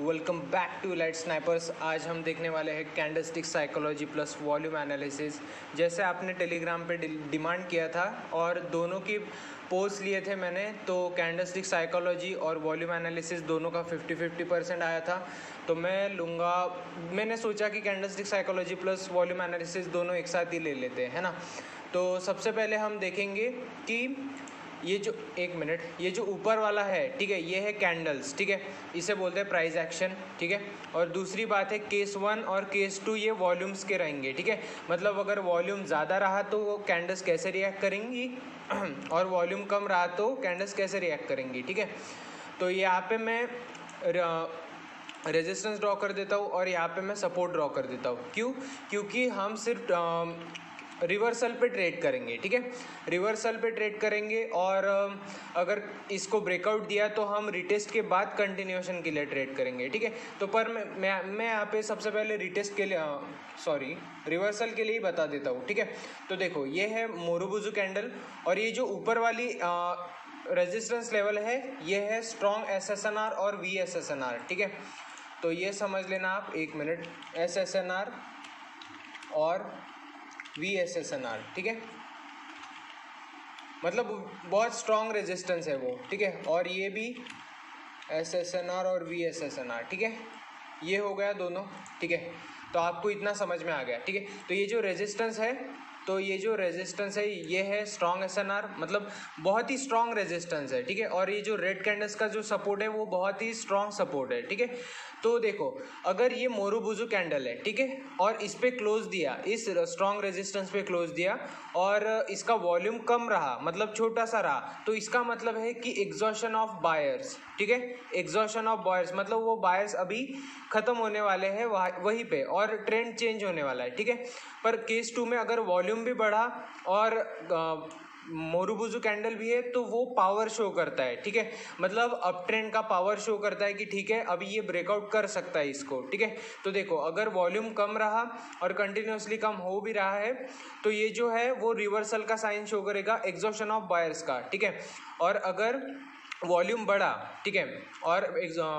Welcome back to Light Snipers. आज हम देखने वाले हैं candlestick psychology plus volume analysis. जैसे आपने टेलीग्राम पे डिमांड किया था और दोनों की पोस्ट लिए थे मैंने, तो कैंडलस्टिक साइकोलॉजी और वॉल्यूम एनालिसिस दोनों का 50-50% आया था। तो मैं लूँगा, मैंने सोचा कि candlestick psychology plus volume analysis दोनों एक साथ ही ले लेते हैं, है ना। तो सबसे पहले हम देखेंगे कि ये जो ये जो ऊपर वाला है, ठीक है, ये है कैंडल्स, ठीक है, इसे बोलते हैं प्राइस एक्शन, ठीक है। और दूसरी बात है केस 1 और केस 2 ये वॉल्यूम्स के रहेंगे, ठीक है। मतलब अगर वॉल्यूम ज़्यादा रहा तो वो कैंडल्स कैसे रिएक्ट करेंगी और वॉल्यूम कम रहा तो कैंडल्स कैसे रिएक्ट करेंगी, ठीक है। तो यहाँ पे मैं रेजिस्टेंस ड्रॉ कर देता हूँ और यहाँ पे मैं सपोर्ट ड्रॉ कर देता हूँ। क्यों? क्योंकि हम सिर्फ रिवर्सल पे ट्रेड करेंगे, ठीक है, रिवर्सल पे ट्रेड करेंगे। और अगर इसको ब्रेकआउट दिया तो हम रिटेस्ट के बाद कंटिन्यूएशन के लिए ट्रेड करेंगे, ठीक है। तो पर मैं यहाँ पे सबसे पहले रिटेस्ट के लिए रिवर्सल के लिए ही बता देता हूँ, ठीक है। तो देखो, ये है मोरुबुजु कैंडल और ये जो ऊपर वाली रेजिस्टेंस लेवल है ये है स्ट्रॉन्ग SSNR और VSSNR, ठीक है। तो ये समझ लेना आप, एक मिनट, SSNR और VSSNR, ठीक है, मतलब बहुत स्ट्रॉन्ग रेजिस्टेंस है वो, ठीक है। और ये भी SSNR और VSSNR, ठीक है, ये हो गया दोनों, ठीक है। तो आपको इतना समझ में आ गया, ठीक है। तो ये जो रेजिस्टेंस है, तो ये जो रेजिस्टेंस है ये है स्ट्रॉन्ग SNR, मतलब बहुत ही स्ट्रॉन्ग रेजिस्टेंस है, ठीक है। और ये जो रेड कैंडल्स का जो सपोर्ट है वो बहुत ही स्ट्रॉन्ग सपोर्ट है, ठीक है। तो देखो, अगर ये मोरुबुजु कैंडल है, ठीक है, और इस पे क्लोज दिया, इस स्ट्रॉन्ग रेजिस्टेंस पे क्लोज दिया और इसका वॉल्यूम कम रहा, मतलब छोटा सा रहा, तो इसका मतलब है कि एग्जॉशन ऑफ बायर्स, ठीक है, एग्जॉशन ऑफ बायर्स, मतलब वो बायर्स अभी खत्म होने वाले हैं वहीं पे और ट्रेंड चेंज होने वाला है, ठीक है। पर केस 2 में अगर वॉल्यूम भी बढ़ा और मोरुबुजु कैंडल भी है तो वो पावर शो करता है, ठीक है, मतलब अप ट्रेंड का पावर शो करता है कि ठीक है अभी ये ब्रेकआउट कर सकता है इसको, ठीक है। तो देखो, अगर वॉल्यूम कम रहा और कंटिन्यूसली कम हो भी रहा है तो ये जो है वो रिवर्सल का साइन शो करेगा, एग्जॉशन ऑफ बायर्स का, ठीक है। और अगर वॉल्यूम बढ़ा, ठीक है, और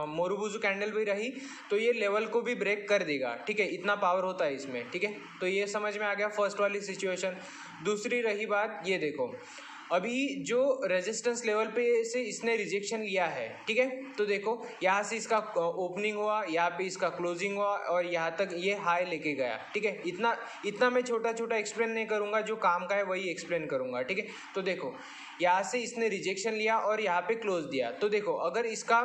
मोरुबुजु कैंडल भी रही तो ये लेवल को भी ब्रेक कर देगा, ठीक है, इतना पावर होता है इसमें, ठीक है। तो ये समझ में आ गया फर्स्ट वाली सिचुएशन। दूसरी रही बात, ये देखो, अभी जो रेजिस्टेंस लेवल पे से इसने रिजेक्शन लिया है, ठीक है, तो देखो यहाँ से इसका ओपनिंग हुआ, यहाँ पे इसका क्लोजिंग हुआ और यहाँ तक ये हाई लेके गया, ठीक है। इतना मैं छोटा छोटा एक्सप्लेन नहीं करूँगा, जो काम का है वही एक्सप्लेन करूँगा, ठीक है। तो देखो, यहाँ से इसने रिजेक्शन लिया और यहाँ पे क्लोज दिया, तो देखो अगर इसका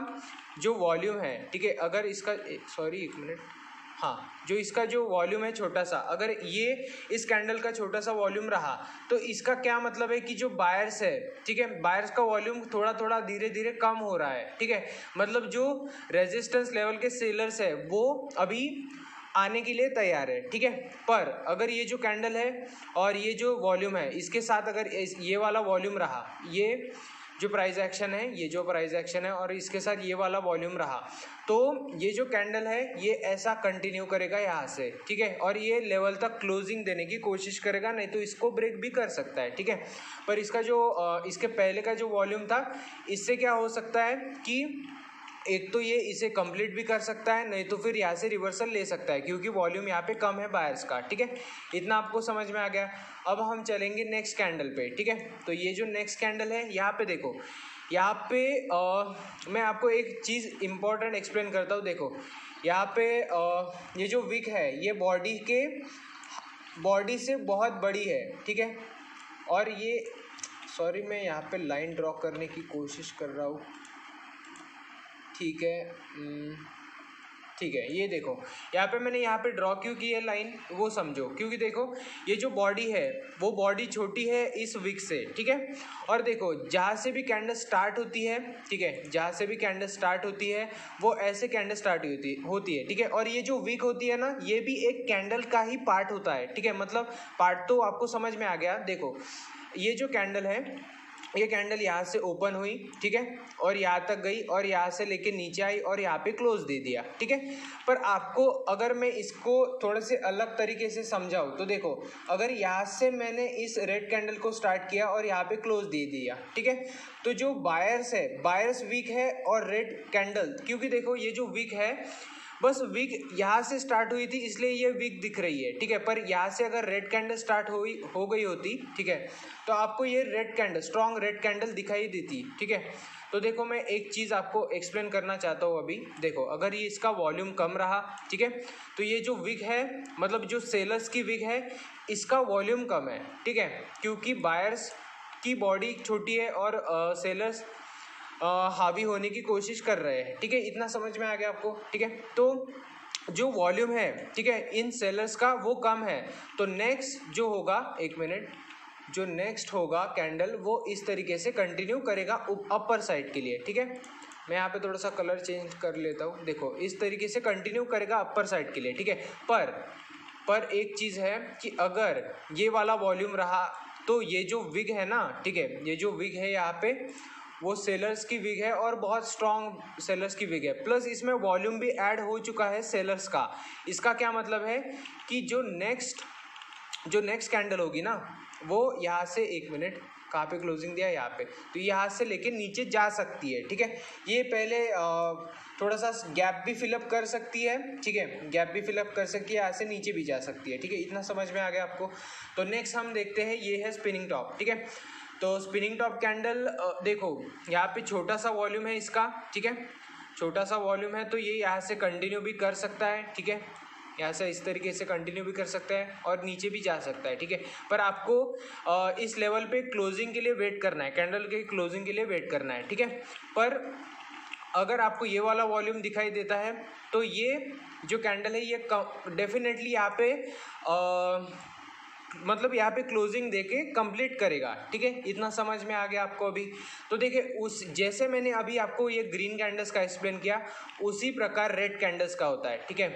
जो वॉल्यूम है, ठीक है, अगर इसका एक मिनट, हाँ, जो इसका जो वॉल्यूम है छोटा सा, अगर ये इस कैंडल का छोटा सा वॉल्यूम रहा तो इसका क्या मतलब है कि जो बायर्स है, ठीक है, बायर्स का वॉल्यूम थोड़ा थोड़ा धीरे धीरे कम हो रहा है, ठीक है, मतलब जो रेजिस्टेंस लेवल के सेलर्स है वो अभी आने के लिए तैयार है, ठीक है। पर अगर ये जो कैंडल है और ये जो वॉल्यूम है इसके साथ अगर ये वाला वॉल्यूम रहा, ये जो प्राइस एक्शन है, ये जो प्राइस एक्शन है और इसके साथ ये वाला वॉल्यूम रहा, तो ये जो कैंडल है ये ऐसा कंटिन्यू करेगा यहाँ से, ठीक है, और ये लेवल तक क्लोजिंग देने की कोशिश करेगा, नहीं तो इसको ब्रेक भी कर सकता है, ठीक है। पर इसका जो इसके पहले का जो वॉल्यूम था, इससे क्या हो सकता है कि एक तो ये इसे कंप्लीट भी कर सकता है, नहीं तो फिर यहाँ से रिवर्सल ले सकता है, क्योंकि वॉल्यूम यहाँ पे कम है बायर्स का, ठीक है। इतना आपको समझ में आ गया। अब हम चलेंगे नेक्स्ट कैंडल पे, ठीक है। तो ये जो नेक्स्ट कैंडल है, यहाँ पे देखो, यहाँ पे मैं आपको एक चीज़ इम्पोर्टेंट एक्सप्लेन करता हूँ। देखो, यहाँ पे ये जो विक है ये बॉडी से बहुत बड़ी है, ठीक है। और ये मैं यहाँ पे लाइन ड्रॉ करने की कोशिश कर रहा हूँ, ठीक है, ये देखो, यहाँ पे मैंने यहाँ पे ड्रॉ क्यों की है लाइन वो समझो, क्योंकि देखो ये जो बॉडी है वो बॉडी छोटी है इस विक से, ठीक है। और देखो, जहाँ से भी कैंडल स्टार्ट होती है, ठीक है, जहाँ से भी कैंडल स्टार्ट होती है वो ऐसे कैंडल स्टार्ट होती है, ठीक है। और ये जो विक होती है ना, ये भी एक कैंडल का ही पार्ट होता है, ठीक है, मतलब पार्ट तो आपको समझ में आ गया। देखो, ये जो कैंडल है ये कैंडल यहाँ से ओपन हुई, ठीक है, और यहाँ तक गई और यहाँ से लेके नीचे आई और यहाँ पे क्लोज दे दिया, ठीक है। पर आपको अगर मैं इसको थोड़े से अलग तरीके से समझाऊँ तो देखो, अगर यहाँ से मैंने इस रेड कैंडल को स्टार्ट किया और यहाँ पे क्लोज दे दिया, ठीक है, तो जो बायर्स है, बायर्स वीक है और रेड कैंडल, क्योंकि देखो ये जो वीक है बस वीक यहाँ से स्टार्ट हुई थी इसलिए ये वीक दिख रही है, ठीक है। पर यहाँ से अगर रेड कैंडल स्टार्ट हो गई होती, ठीक है, तो आपको ये red candle, strong red candle दिखाई देती, ठीक है। तो देखो मैं एक चीज़ आपको एक्सप्लेन करना चाहता हूँ अभी। देखो अगर ये इसका वॉल्यूम कम रहा, ठीक है, तो ये जो विग है, मतलब जो सेलर्स की विग है, इसका वॉल्यूम कम है, ठीक है, क्योंकि बायर्स की बॉडी छोटी है और सेलर्स हावी होने की कोशिश कर रहे हैं, ठीक है। इतना समझ में आ गया आपको, ठीक है। तो जो वॉल्यूम है, ठीक है, इन सेलर्स का वो कम है, तो नेक्स्ट जो होगा, एक मिनट, जो नेक्स्ट होगा कैंडल वो इस तरीके से कंटिन्यू करेगा अपर साइड के लिए, ठीक है। मैं यहाँ पे थोड़ा सा कलर चेंज कर लेता हूँ। देखो इस तरीके से कंटिन्यू करेगा अपर साइड के लिए, ठीक है। पर एक चीज़ है कि अगर ये वाला वॉल्यूम रहा तो ये जो विग है ना, ठीक है, ये जो विग है यहाँ पे वो सेलर्स की विग है और बहुत स्ट्रॉन्ग सेलर्स की विग है, प्लस इसमें वॉल्यूम भी ऐड हो चुका है सेलर्स का। इसका क्या मतलब है कि जो नेक्स्ट कैंडल होगी ना, वो यहाँ से, एक मिनट, कहाँ पे क्लोजिंग दिया, यहाँ पे, तो यहाँ से लेके नीचे जा सकती है, ठीक है। ये पहले थोड़ा सा गैप भी फिलअप कर सकती है, ठीक है, गैप भी फिलअप कर सकती है, यहाँ से नीचे भी जा सकती है, ठीक है। इतना समझ में आ गया आपको। तो नेक्स्ट हम देखते हैं, ये है स्पिनिंग टॉप, ठीक है। तो स्पिनिंग टॉप कैंडल, देखो यहाँ पे छोटा सा वॉल्यूम है इसका, ठीक है, छोटा सा वॉल्यूम है, तो ये यहाँ से कंटिन्यू भी कर सकता है, ठीक है, यहाँ से इस तरीके से कंटिन्यू भी कर सकता है और नीचे भी जा सकता है, ठीक है। पर आपको इस लेवल पे क्लोजिंग के लिए वेट करना है, कैंडल के क्लोजिंग के लिए वेट करना है, ठीक है। पर अगर आपको ये वाला वॉल्यूम दिखाई देता है तो ये जो कैंडल है ये डेफिनेटली यहाँ पे मतलब यहाँ पे क्लोजिंग देके कंप्लीट करेगा, ठीक है। इतना समझ में आ गया आपको अभी। तो देखिए, उस जैसे मैंने अभी आपको ये ग्रीन कैंडल्स का एक्सप्लेन किया, उसी प्रकार रेड कैंडल्स का होता है, ठीक है।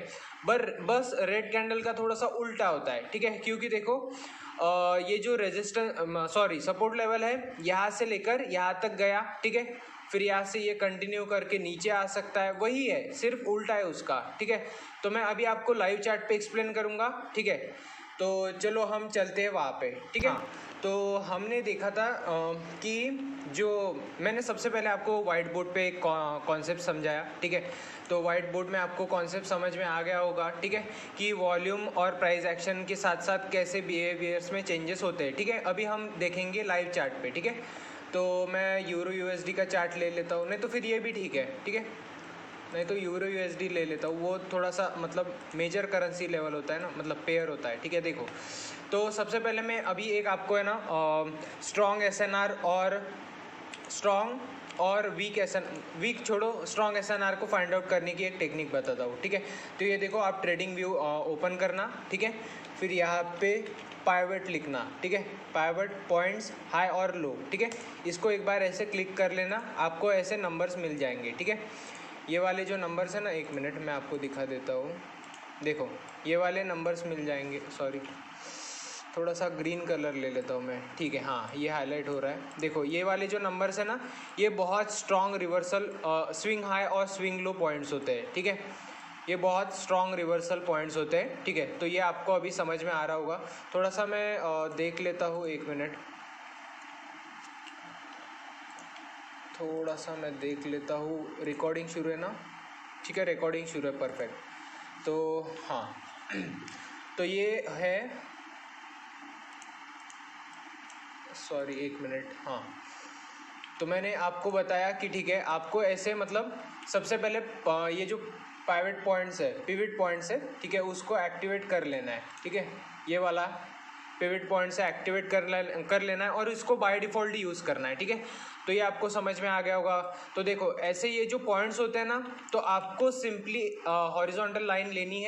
बस रेड कैंडल का थोड़ा सा उल्टा होता है, ठीक है, क्योंकि देखो ये जो सपोर्ट लेवल है, यहाँ से लेकर यहाँ तक गया, ठीक है, फिर यहाँ से ये कंटिन्यू करके नीचे आ सकता है, वही है, सिर्फ उल्टा है उसका, ठीक है। तो मैं अभी आपको लाइव चार्ट पे एक्सप्लेन करूँगा, ठीक है। तो चलो हम चलते हैं वहाँ पे, ठीक है। हाँ। तो हमने देखा था कि जो मैंने सबसे पहले आपको वाइट बोर्ड पे एक कॉन्सेप्ट समझाया, ठीक है। तो वाइट बोर्ड में आपको कॉन्सेप्ट समझ में आ गया होगा, ठीक है, कि वॉल्यूम और प्राइस एक्शन के साथ साथ कैसे बिहेवियर्स में चेंजेस होते हैं, ठीक है। अभी हम देखेंगे लाइव चार्ट पे, ठीक है। तो मैं यूरो यूएसडी का चार्ट ले लेता हूँ, नहीं तो फिर ये भी ठीक है, ठीक है, नहीं तो यूरो यूएसडी ले लेता हूँ, वो थोड़ा सा मतलब मेजर करेंसी लेवल होता है ना, मतलब पेयर होता है, ठीक है। देखो, तो सबसे पहले मैं अभी एक आपको है ना स्ट्रॉन्ग एसएनआर और वीक छोड़ो, स्ट्रॉन्ग एसएनआर को फाइंड आउट करने की एक टेक्निक बताता हूँ, ठीक है। तो ये देखो, आप ट्रेडिंग व्यू ओपन करना, ठीक है, फिर यहाँ पे पाइवट लिखना, ठीक है, पाइवट पॉइंट्स हाई और लो, ठीक है। इसको एक बार ऐसे क्लिक कर लेना, आपको ऐसे नंबर्स मिल जाएंगे, ठीक है। ये वाले जो नंबर्स है ना, एक मिनट मैं आपको दिखा देता हूँ। देखो ये वाले नंबर्स मिल जाएंगे, सॉरी थोड़ा सा ग्रीन कलर ले लेता हूँ मैं, ठीक है, हाँ ये हाईलाइट हो रहा है। देखो ये वाले जो नंबर्स है ना, ये बहुत स्ट्रॉन्ग रिवर्सल स्विंग हाई और स्विंग लो पॉइंट्स होते हैं, ठीक है, ये बहुत स्ट्रॉन्ग रिवर्सल पॉइंट्स होते हैं, ठीक है। तो ये आपको अभी समझ में आ रहा होगा। थोड़ा सा मैं देख लेता हूँ, एक मिनट, थोड़ा सा मैं देख लेता हूँ। रिकॉर्डिंग शुरू है ना, ठीक है, रिकॉर्डिंग शुरू है, परफेक्ट। तो हाँ तो ये है, सॉरी एक मिनट, हाँ, तो मैंने आपको बताया कि ठीक है, आपको ऐसे मतलब सबसे पहले ये जो पिवट पॉइंट्स है, ठीक है, उसको एक्टिवेट कर लेना है, ठीक है, ये वाला पिवट पॉइंट से एक्टिवेट कर लेना है और इसको बाय डिफ़ॉल्ट यूज़ करना है, ठीक है। तो ये आपको समझ में आ गया होगा। तो देखो ऐसे ये जो पॉइंट्स होते हैं ना, तो आपको सिंपली हॉरिजॉन्टल लाइन लेनी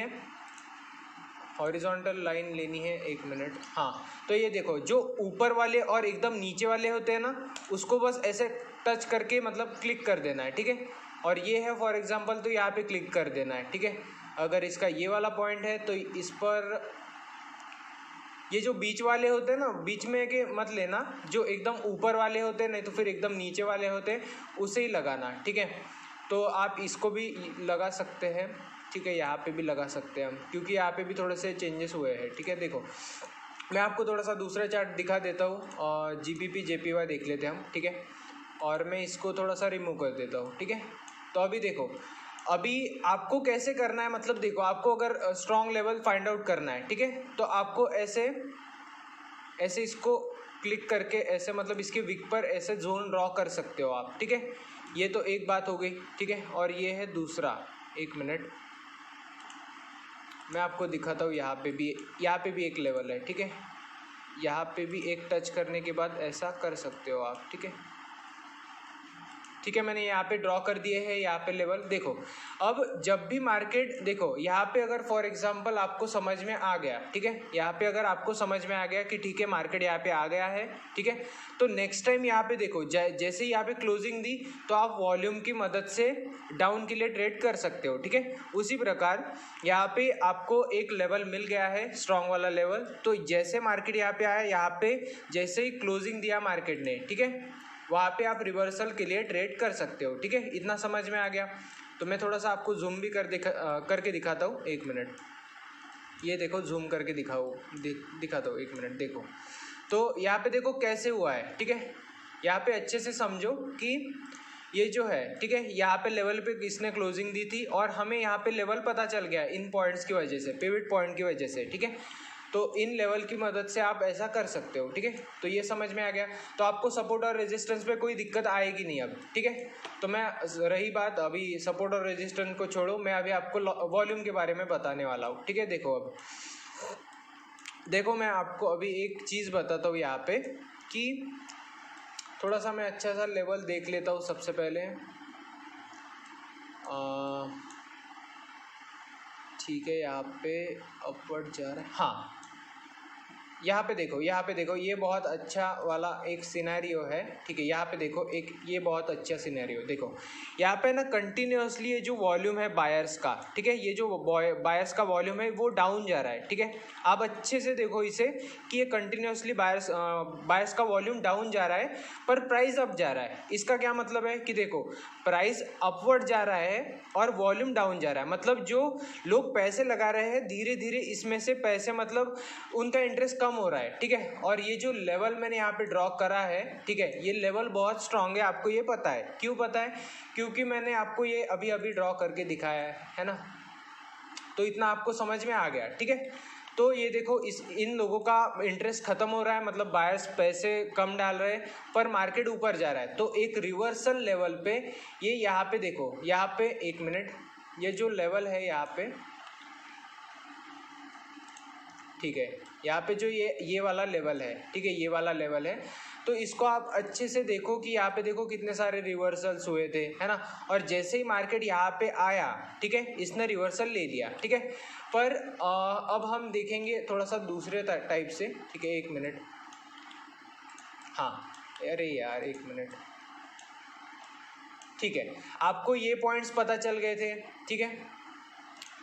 है, एक मिनट, हाँ। तो ये देखो, जो ऊपर वाले और एकदम नीचे वाले होते हैं ना, उसको बस ऐसे टच करके मतलब क्लिक कर देना है, ठीक है। और ये है फॉर एग्जांपल, तो यहाँ पे क्लिक कर देना है, ठीक है। अगर इसका ये वाला पॉइंट है तो इस पर ये जो बीच वाले होते हैं ना, बीच में के मत लेना, जो एकदम ऊपर वाले होते हैं, नहीं तो फिर एकदम नीचे वाले होते हैं उसे ही लगाना, ठीक है। तो आप इसको भी लगा सकते हैं, ठीक है, यहाँ पे भी लगा सकते हैं हम, क्योंकि यहाँ पे भी थोड़े से चेंजेस हुए हैं, ठीक है। देखो मैं आपको थोड़ा सा दूसरा चार्ट दिखा देता हूँ, और GBP JPY देख लेते हैं हम, ठीक है, और मैं इसको थोड़ा सा रिमूव कर देता हूँ, ठीक है। तो अभी देखो, अभी आपको कैसे करना है, मतलब देखो आपको अगर स्ट्रॉन्ग लेवल फाइंड आउट करना है, ठीक है, तो आपको ऐसे ऐसे इसको क्लिक करके ऐसे, मतलब इसके विक पर ऐसे जोन ड्रॉ कर सकते हो आप, ठीक है। ये तो एक बात हो गई, ठीक है, और ये है दूसरा, एक मिनट मैं आपको दिखाता हूँ। यहाँ पे भी एक लेवल है, ठीक है, यहाँ पे भी एक टच करने के बाद ऐसा कर सकते हो आप, ठीक है, ठीक है। मैंने यहाँ पे ड्रॉ कर दिए हैं यहाँ पे लेवल। देखो अब जब भी मार्केट, देखो यहाँ पे अगर फॉर एग्जांपल आपको समझ में आ गया, ठीक है, यहाँ पे अगर आपको समझ में आ गया कि ठीक है मार्केट यहाँ पे आ गया है, ठीक है, तो नेक्स्ट टाइम यहाँ पे देखो जैसे ही यहाँ पे क्लोजिंग दी तो आप वॉल्यूम की मदद से डाउन के लिए ट्रेड कर सकते हो, ठीक है। उसी प्रकार यहाँ पे आपको एक लेवल मिल गया है, स्ट्रॉन्ग वाला लेवल, तो जैसे मार्केट यहाँ पे आया, यहाँ पे जैसे ही क्लोजिंग दिया मार्केट ने, ठीक है, वहाँ पे आप रिवर्सल के लिए ट्रेड कर सकते हो, ठीक है। इतना समझ में आ गया। तो मैं थोड़ा सा आपको जूम भी करके दिखाता हूँ, एक मिनट, ये देखो जूम करके दिखाता हूँ, एक मिनट। देखो तो यहाँ पे देखो कैसे हुआ है, ठीक है, यहाँ पे अच्छे से समझो कि ये जो है, ठीक है, यहाँ पे लेवल पे किसने क्लोजिंग दी थी, और हमें यहाँ पे लेवल पता चल गया इन पॉइंट्स की वजह से, पिवट पॉइंट की वजह से, ठीक है। तो इन लेवल की मदद से आप ऐसा कर सकते हो, ठीक है। तो ये समझ में आ गया, तो आपको सपोर्ट और रेजिस्टेंस पे कोई दिक्कत आएगी नहीं अब, ठीक है। तो मैं, रही बात अभी सपोर्ट और रेजिस्टेंस को छोड़ो, मैं अभी आपको वॉल्यूम के बारे में बताने वाला हूँ, ठीक है। देखो अब देखो मैं आपको अभी एक चीज़ बताता हूँ यहाँ पे, कि थोड़ा सा मैं अच्छा सा लेवल देख लेता हूँ सबसे पहले, ठीक है। यहाँ पे अपवर्ड जा रहा है, हाँ, यहाँ पे देखो ये बहुत अच्छा वाला एक सिनेरियो है, ठीक है। यहाँ पे देखो एक ये बहुत अच्छा सिनेरियो, देखो यहाँ पे ना कंटिन्यूसली ये जो वॉल्यूम है बायर्स का, ठीक है, ये जो बायर्स का वॉल्यूम है वो डाउन जा रहा है, ठीक है। आप अच्छे से देखो इसे कि ये कंटिन्यूसली बायर्स का वॉल्यूम डाउन जा रहा है, पर प्राइस अप जा रहा है। इसका क्या मतलब है कि देखो प्राइस अपवर्ड जा रहा है और वॉल्यूम डाउन जा रहा है, मतलब जो लोग पैसे लगा रहे हैं धीरे धीरे इसमें से पैसे, मतलब उनका इंटरेस्ट कम हो रहा है, ठीक है। और ये जो लेवल मैंने यहाँ पे ड्रॉ करा है, ठीक है, ये लेवल बहुत स्ट्रांग है, आपको ये पता है। क्यों पता है? क्योंकि मैंने आपको ये अभी अभी ड्रॉ करके दिखाया है ना, तो इतना आपको समझ में आ गया, ठीक है। तो ये देखो इन लोगों का इंटरेस्ट खत्म हो रहा है, मतलब बायर्स पैसे कम डाल रहे हैं, पर मार्केट ऊपर जा रहा है। तो एक रिवर्सल लेवल पे ये यहाँ पे देखो, यहाँ पे एक मिनट, ये जो लेवल है यहाँ पे, ठीक है, यहाँ पे जो ये वाला लेवल है, ठीक है, ये वाला लेवल है। तो इसको आप अच्छे से देखो कि यहाँ पे देखो कितने सारे रिवर्सल्स हुए थे, है ना। और जैसे ही मार्केट यहाँ पे आया, ठीक है, इसने रिवर्सल ले लिया, ठीक है। पर अब हम देखेंगे थोड़ा सा दूसरे टाइप से, ठीक है, एक मिनट, हाँ, अरे यार एक मिनट, ठीक है, आपको ये पॉइंट्स पता चल गए थे, ठीक है,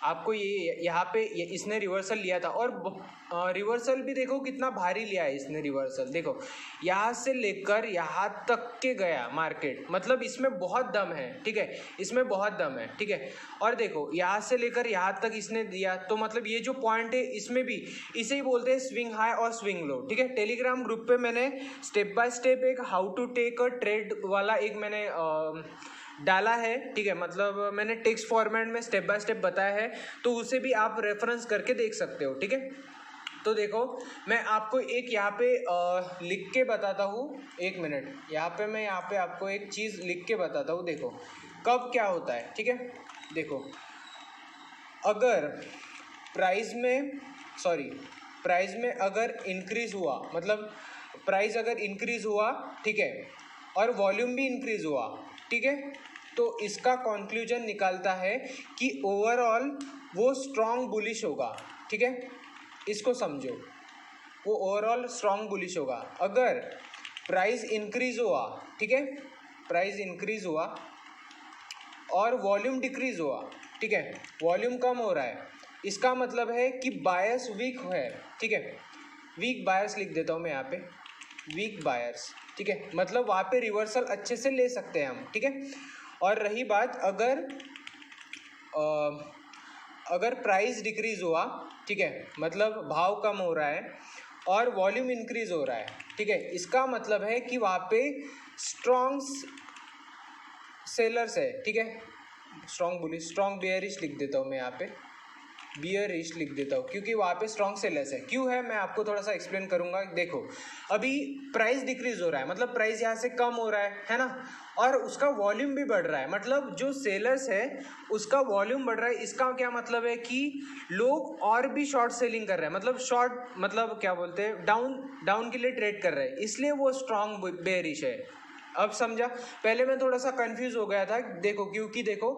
आपको ये यहाँ पे इसने रिवर्सल लिया था, और रिवर्सल भी देखो कितना भारी लिया है इसने रिवर्सल, देखो यहाँ से लेकर यहाँ तक के गया मार्केट, मतलब इसमें बहुत दम है, ठीक है, इसमें बहुत दम है, ठीक है। और देखो यहाँ से लेकर यहाँ तक इसने दिया, तो मतलब ये जो पॉइंट है इसमें भी इसे ही बोलते हैं स्विंग हाई और स्विंग लो, ठीक है। टेलीग्राम ग्रुप पे मैंने स्टेप बाय स्टेप एक how to take a trade वाला एक मैंने डाला है, ठीक है, मतलब मैंने टेक्स्ट फॉर्मेट में स्टेप बाय स्टेप बताया है, तो उसे भी आप रेफरेंस करके देख सकते हो, ठीक है। तो देखो मैं आपको एक यहाँ पे लिख के बताता हूँ, एक मिनट, यहाँ पे मैं यहाँ पे आपको एक चीज़ लिख के बताता हूँ, देखो कब क्या होता है, ठीक है। देखो अगर प्राइस में अगर इंक्रीज हुआ, मतलब प्राइस अगर इंक्रीज हुआ, ठीक है, और वॉल्यूम भी इंक्रीज हुआ, ठीक है, तो इसका कंक्लूजन निकालता है कि ओवरऑल वो स्ट्रॉन्ग बुलिश होगा, ठीक है, इसको समझो, वो ओवरऑल स्ट्रॉन्ग बुलिश होगा। अगर प्राइस इंक्रीज हुआ, ठीक है, प्राइस इंक्रीज हुआ और वॉल्यूम डिक्रीज हुआ, ठीक है, वॉल्यूम कम हो रहा है, इसका मतलब है कि बायस वीक है, ठीक है। वीक बायर्स लिख देता हूँ मैं यहाँ पे, वीक बायर्स, ठीक है, मतलब वहाँ पे रिवर्सल अच्छे से ले सकते हैं हम, ठीक है। और रही बात अगर प्राइस डिक्रीज हुआ, ठीक है, मतलब भाव कम हो रहा है और वॉल्यूम इंक्रीज हो रहा है, ठीक है, इसका मतलब है कि वहाँ पे स्ट्रॉन्ग सेलर्स है, ठीक है, स्ट्रॉन्ग बुलिश, स्ट्रॉन्ग बेयरिश लिख देता हूँ मैं यहाँ पे, बियरिश लिख देता हूँ, क्योंकि वहाँ पे स्ट्रॉन्ग सेलर्स है। क्यों है मैं आपको थोड़ा सा एक्सप्लेन करूँगा। देखो अभी प्राइस डिक्रीज हो रहा है, मतलब प्राइस यहाँ से कम हो रहा है ना, और उसका वॉल्यूम भी बढ़ रहा है, मतलब जो सेलर्स है उसका वॉल्यूम बढ़ रहा है। इसका क्या मतलब है कि लोग और भी शॉर्ट सेलिंग कर रहे हैं, मतलब शॉर्ट मतलब क्या बोलते हैं, डाउन के लिए ट्रेड कर रहे हैं, इसलिए वो स्ट्रॉन्ग बेयरिश है। अब समझा, पहले मैं थोड़ा सा कंफ्यूज हो गया था, देखो क्योंकि देखो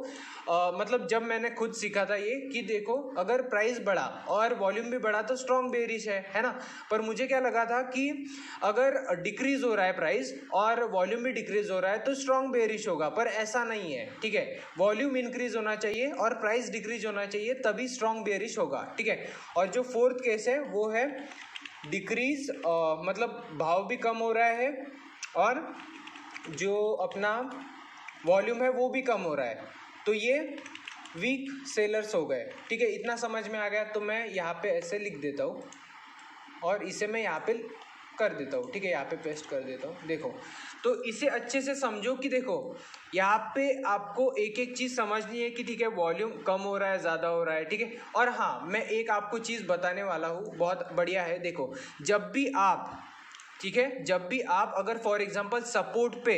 मतलब जब मैंने खुद सीखा था ये कि देखो अगर प्राइस बढ़ा और वॉल्यूम भी बढ़ा तो स्ट्रॉन्ग बेयरिश है ना, पर मुझे क्या लगा था कि अगर डिक्रीज हो रहा है प्राइस और वॉल्यूम भी डिक्रीज हो रहा है तो स्ट्रॉन्ग बेयरिश होगा, पर ऐसा नहीं है, ठीक है, वॉल्यूम इंक्रीज होना चाहिए और प्राइस डिक्रीज होना चाहिए तभी स्ट्रॉन्ग बेयरिश होगा, ठीक है। और जो फोर्थ केस है वो है डिक्रीज, मतलब भाव भी कम हो रहा है और जो अपना वॉल्यूम है वो भी कम हो रहा है, तो ये वीक सेलर्स हो गए, ठीक है। इतना समझ में आ गया, तो मैं यहाँ पे ऐसे लिख देता हूँ और इसे मैं यहाँ पे कर देता हूँ, ठीक है, यहाँ पे पेस्ट कर देता हूँ। देखो तो इसे अच्छे से समझो कि देखो यहाँ पे आपको एक एक चीज़ समझनी है कि ठीक है वॉल्यूम कम हो रहा है, ज़्यादा हो रहा है, ठीक है। और हाँ, मैं एक आपको चीज़ बताने वाला हूँ, बहुत बढ़िया है। देखो जब भी आप, ठीक है, जब भी आप अगर फॉर एग्जांपल सपोर्ट पे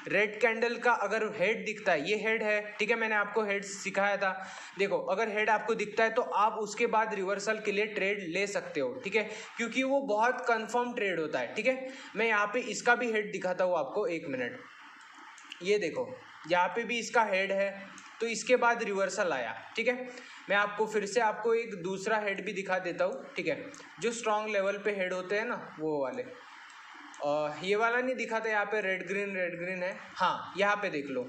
रेड कैंडल का अगर हेड दिखता है, ये हेड है, ठीक है, मैंने आपको हेड सिखाया था। देखो अगर हेड आपको दिखता है तो आप उसके बाद रिवर्सल के लिए ट्रेड ले सकते हो, ठीक है, क्योंकि वो बहुत कंफर्म ट्रेड होता है, ठीक है। मैं यहाँ पे इसका भी हेड दिखाता हूँ आपको, एक मिनट, ये देखो यहाँ पे भी इसका हेड है, तो इसके बाद रिवर्सल आया, ठीक है। मैं आपको फिर से आपको एक दूसरा हेड भी दिखा देता हूँ, ठीक है, जो स्ट्रॉन्ग लेवल पे हेड होते हैं ना वो वाले, ये वाला नहीं दिखा था, यहाँ पे रेड ग्रीन है, हाँ यहाँ पे देख लो,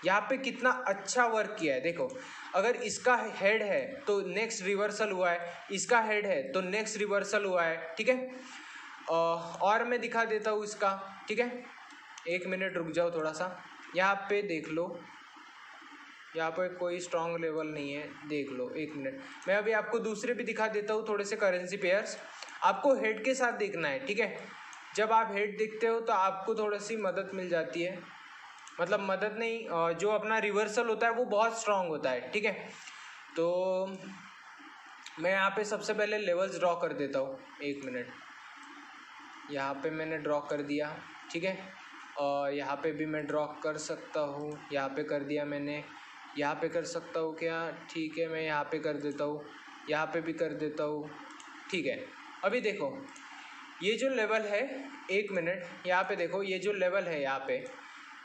यहाँ पे कितना अच्छा वर्क किया है। देखो अगर इसका हेड है तो नेक्स्ट रिवर्सल हुआ है, इसका हेड है तो नेक्स्ट रिवर्सल हुआ है, ठीक है। और मैं दिखा देता हूँ इसका, ठीक है, एक मिनट रुक जाओ थोड़ा सा, यहाँ पे देख लो, यहाँ पे कोई स्ट्रॉन्ग लेवल नहीं है, देख लो, एक मिनट, मैं अभी आपको दूसरे भी दिखा देता हूँ थोड़े से करेंसी पेयर्स। आपको हेड के साथ देखना है, ठीक है, जब आप हेड देखते हो तो आपको थोड़ी सी मदद मिल जाती है, मतलब मदद नहीं, जो अपना रिवर्सल होता है वो बहुत स्ट्रांग होता है, ठीक है। तो मैं यहाँ पे सबसे पहले लेवल्स ड्रॉ कर देता हूँ, एक मिनट, यहाँ पे मैंने ड्रॉ कर दिया, ठीक है, यहाँ पे भी मैं ड्रॉ कर सकता हूँ, यहाँ पे कर दिया मैंने, यहाँ पे कर सकता हूँ क्या, ठीक है, मैं यहाँ पे कर देता हूँ, यहाँ पे भी कर देता हूँ, ठीक है। अभी देखो ये जो लेवल है, एक मिनट, यहाँ पे देखो ये जो लेवल है यहाँ पे,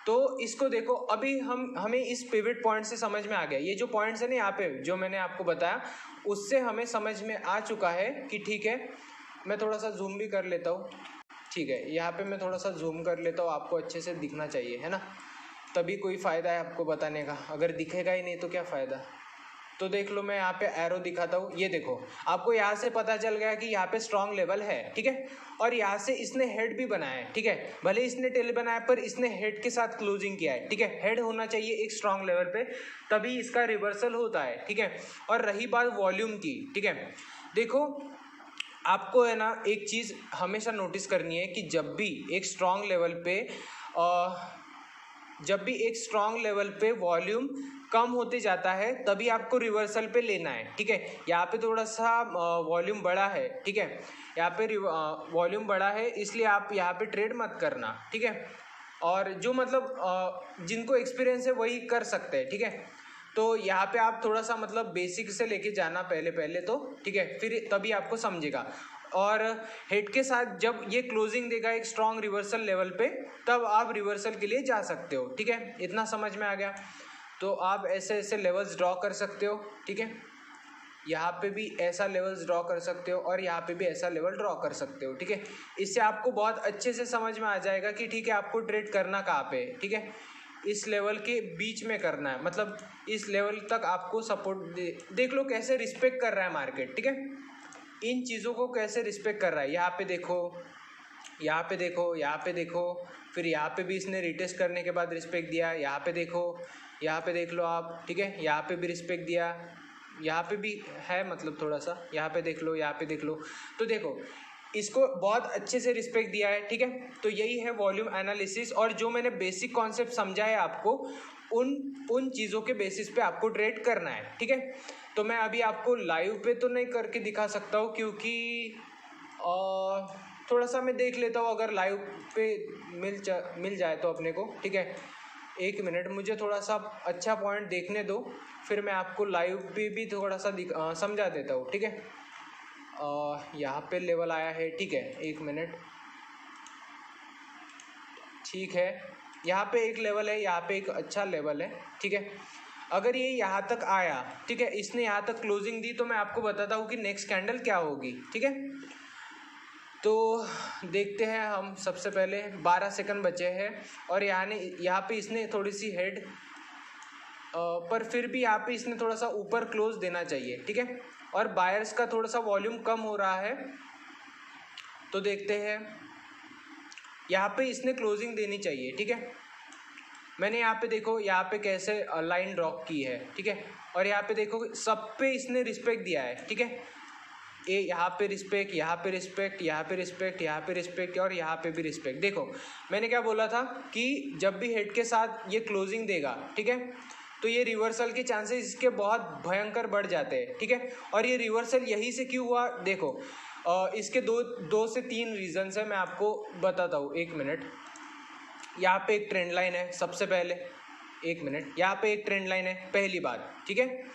तो इसको देखो, अभी हमें इस पिवट पॉइंट से समझ में आ गया, ये जो पॉइंट्स है ना यहाँ पे जो मैंने आपको बताया उससे हमें समझ में आ चुका है कि ठीक है। मैं थोड़ा सा जूम भी कर लेता हूँ, ठीक है, यहाँ पे मैं थोड़ा सा जूम कर लेता हूँ, आपको अच्छे से दिखना चाहिए, है ना, तभी कोई फ़ायदा है आपको बताने का, अगर दिखेगा ही नहीं तो क्या फ़ायदा। तो देख लो मैं यहाँ पे एरो दिखाता हूँ, ये देखो आपको यहाँ से पता चल गया कि यहाँ पे स्ट्रॉन्ग लेवल है, ठीक है, और यहाँ से इसने हेड भी बनाया है, ठीक है, भले इसने टेल बनाया पर इसने हेड के साथ क्लोजिंग किया है, ठीक है, हेड होना चाहिए एक स्ट्रॉन्ग लेवल पे तभी इसका रिवर्सल होता है, ठीक है। और रही बात वॉल्यूम की, ठीक है, देखो आपको है ना एक चीज़ हमेशा नोटिस करनी है कि जब भी एक स्ट्रॉन्ग लेवल पे वॉल्यूम कम होते जाता है तभी आपको रिवर्सल पे लेना है, ठीक है। यहाँ पे थोड़ा सा वॉल्यूम बड़ा है, ठीक है, यहाँ पे वॉल्यूम बड़ा है इसलिए आप यहाँ पे ट्रेड मत करना, ठीक है। और जो मतलब जिनको एक्सपीरियंस है वही कर सकते हैं, ठीक है। तो यहाँ पे आप थोड़ा सा मतलब बेसिक से लेके जाना पहले तो, ठीक है, फिर तभी आपको समझेगा। और हेड के साथ जब ये क्लोजिंग देगा एक स्ट्रॉन्ग रिवर्सल लेवल पे तब आप रिवर्सल के लिए जा सकते हो, ठीक है, इतना समझ में आ गया। तो आप ऐसे ऐसे लेवल्स ड्रॉ कर सकते हो, ठीक है, यहाँ पे भी ऐसा लेवल्स ड्रॉ कर सकते हो और यहाँ पे भी ऐसा लेवल ड्रॉ कर सकते हो, ठीक है। इससे आपको बहुत अच्छे से समझ में आ जाएगा कि ठीक है आपको ट्रेड करना कहाँ पे है, ठीक है, इस लेवल के बीच में करना है, मतलब इस लेवल तक आपको सपोर्ट देख लो कैसे रिस्पेक्ट कर रहा है मार्केट, ठीक है। इन चीज़ों को कैसे रिस्पेक्ट कर रहा है। यहाँ पे देखो, यहाँ पे देखो, यहाँ पे देखो, फिर यहाँ पे भी इसने रिटेस्ट करने के बाद रिस्पेक्ट दिया। यहाँ पे देखो, यहाँ पे देख लो आप, ठीक है, यहाँ पे भी रिस्पेक्ट दिया, यहाँ पे भी है मतलब थोड़ा सा, यहाँ पे देख लो, यहाँ पे देख लो। तो देखो इसको बहुत अच्छे से रिस्पेक्ट दिया है, ठीक है। तो यही है वॉल्यूम एनालिसिस, और जो मैंने बेसिक कॉन्सेप्ट समझाया आपको, उन चीज़ों के बेसिस पे आपको ट्रेड करना है, ठीक है। तो मैं अभी आपको लाइव पे तो नहीं करके दिखा सकता हूँ, क्योंकि थोड़ा सा मैं देख लेता हूँ अगर लाइव पे मिल जाए तो अपने को, ठीक है। 1 मिनट मुझे थोड़ा सा अच्छा पॉइंट देखने दो, फिर मैं आपको लाइव पे भी थोड़ा सा समझा देता हूँ, ठीक है। यहाँ पे लेवल आया है, ठीक है, 1 मिनट, ठीक है। यहाँ पे एक लेवल है, यहाँ पे एक अच्छा लेवल है, ठीक है। अगर ये यहाँ तक आया, ठीक है, इसने यहाँ तक क्लोजिंग दी, तो मैं आपको बताता हूँ कि नेक्स्ट कैंडल क्या होगी, ठीक है। तो देखते हैं हम। सबसे पहले 12 सेकंड बचे हैं, और यहाँ पे इसने थोड़ी सी हेड, पर फिर भी यहाँ पे इसने थोड़ा सा ऊपर क्लोज देना चाहिए, ठीक है। और बायर्स का थोड़ा सा वॉल्यूम कम हो रहा है, तो देखते हैं। यहाँ पे इसने क्लोजिंग देनी चाहिए, ठीक है। मैंने यहाँ पे देखो, यहाँ पे कैसे लाइन ड्रॉ की है, ठीक है। और यहाँ पे देखो सब पे इसने रिस्पेक्ट दिया है, ठीक है। यहाँ पे रिस्पेक्ट, यहाँ पे रिस्पेक्ट, यहाँ पे रिस्पेक्ट, यहाँ पे रिस्पेक्ट, और यहाँ पे भी रिस्पेक्ट। देखो मैंने क्या बोला था कि जब भी हेड के साथ ये क्लोजिंग देगा, ठीक है, तो ये रिवर्सल के चांसेस इसके बहुत भयंकर बढ़ जाते हैं, ठीक है। और ये रिवर्सल यही से क्यों हुआ, देखो इसके दो से 3 रीजंस है, मैं आपको बताता हूँ। 1 मिनट, यहाँ पे एक ट्रेंड लाइन है सबसे पहले, 1 मिनट, यहाँ पे एक ट्रेंड लाइन है, पहली बात, ठीक है।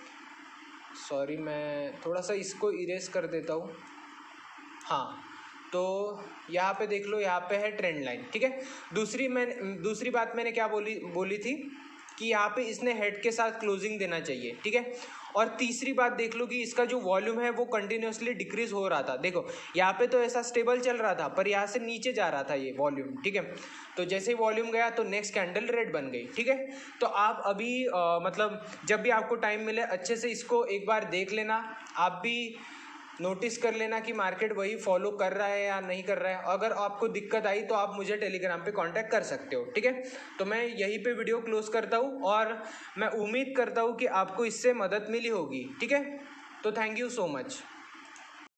सॉरी, मैं थोड़ा सा इसको इरेज कर देता हूँ। हाँ, तो यहाँ पे देख लो, यहाँ पे है ट्रेंड लाइन, ठीक है। दूसरी बात मैंने क्या बोली थी कि यहाँ पे इसने हेड के साथ क्लोजिंग देना चाहिए, ठीक है। और तीसरी बात देख लो कि इसका जो वॉल्यूम है वो कंटिन्यूसली डिक्रीज हो रहा था। देखो यहाँ पे तो ऐसा स्टेबल चल रहा था, पर यहाँ से नीचे जा रहा था ये वॉल्यूम, ठीक है। तो जैसे ही वॉल्यूम गया तो नेक्स्ट कैंडल रेड बन गई, ठीक है। तो आप अभी मतलब जब भी आपको टाइम मिले अच्छे से इसको एक बार देख लेना, आप भी नोटिस कर लेना कि मार्केट वही फॉलो कर रहा है या नहीं कर रहा है। अगर आपको दिक्कत आई तो आप मुझे टेलीग्राम पे कांटेक्ट कर सकते हो, ठीक है। तो मैं यहीं पे वीडियो क्लोज करता हूँ, और मैं उम्मीद करता हूँ कि आपको इससे मदद मिली होगी, ठीक है। तो थैंक यू सो मच।